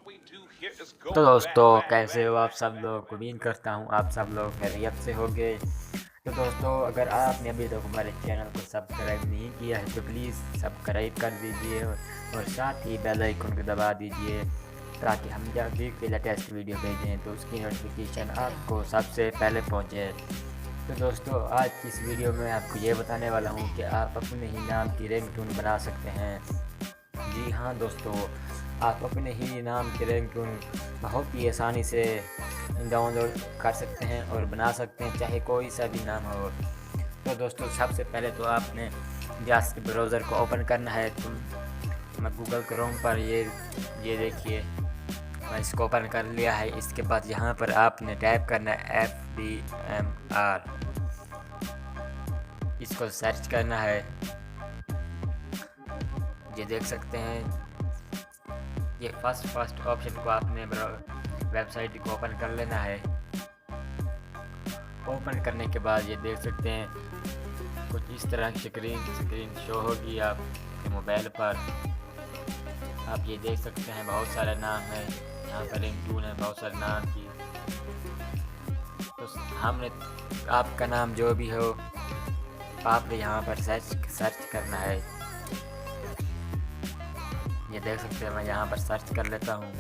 तो दोस्तों कैसे हो आप सब लोग। उम्मीद करता हूँ आप सब लोग खैरियत से होंगे। तो दोस्तों अगर आपने अभी तक हमारे चैनल को सब्सक्राइब नहीं किया है तो प्लीज़ सब्सक्राइब कर दीजिए और साथ ही बेल आइकन को दबा दीजिए ताकि हम जब भी कोई लेटेस्ट वीडियो भेजें तो उसकी नोटिफिकेशन आपको सबसे पहले पहुँचे। तो दोस्तों आज की इस वीडियो में आपको ये बताने वाला हूँ कि आप अपने ही नाम की रिंगटोन बना सकते हैं। जी हाँ दोस्तों, आप अपने ही नाम की रिंगटोन बहुत ही आसानी से डाउनलोड कर सकते हैं और बना सकते हैं, चाहे कोई सा भी नाम हो। तो दोस्तों सबसे पहले तो आपने जास्ट ब्राउज़र को ओपन करना है। तो मैं गूगल क्रोम पर ये देखिए मैं इसको ओपन कर लिया है। इसके बाद यहाँ पर आपने टाइप करना है FDMR, इसको सर्च करना है। ये देख सकते हैं ये फर्स्ट ऑप्शन को आपने वेबसाइट को ओपन कर लेना है। ओपन करने के बाद ये देख सकते हैं कुछ इस तरह की स्क्रीन शो होगी आपके मोबाइल पर। आप ये देख सकते हैं बहुत सारे नाम है यहाँ पर, रिंगटोन है बहुत सारे नाम की। तो हमने आपका नाम जो भी हो आपने यहाँ पर सर्च करना है। ये देख सकते हैं मैं यहाँ पर सर्च कर लेता हूँ।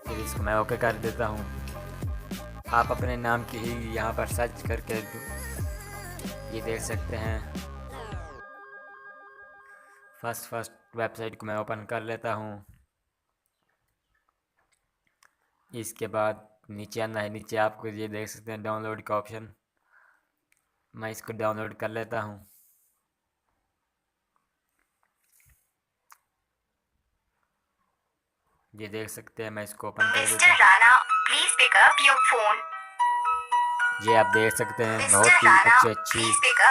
फिर इसको मैं ओके कर देता हूँ। आप अपने नाम की ही यहाँ पर सर्च करके ये देख सकते हैं। फर्स्ट वेबसाइट को मैं ओपन कर लेता हूँ। इसके बाद नीचे आना है। नीचे आपको ये देख सकते हैं डाउनलोड का ऑप्शन, मैं इसको डाउनलोड कर लेता हूँ। ये देख सकते हैं मैं इसको ओपन कर देता हूँ। ये आप देख सकते हैं बहुत ही अच्छी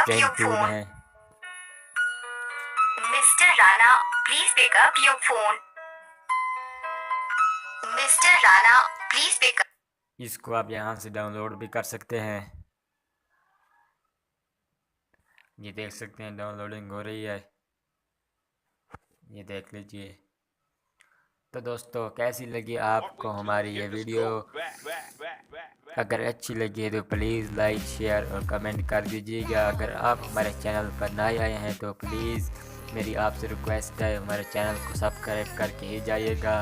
रिंगटोन है। Mister Rana please pick up your phone. Mister Rana please pick up. इसको आप यहाँ से डाउनलोड भी कर सकते हैं। ये देख सकते हैं डाउनलोडिंग हो रही है, ये देख लीजिए। तो दोस्तों कैसी लगी आपको हमारी ये वीडियो। अगर अच्छी लगी है तो प्लीज़ लाइक शेयर और कमेंट कर दीजिएगा। अगर आप हमारे चैनल पर नए आए हैं तो प्लीज़ मेरी आपसे रिक्वेस्ट है हमारे चैनल को सब्सक्राइब करके ही जाइएगा।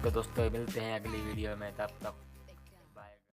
तो दोस्तों मिलते हैं अगली वीडियो में, तब तक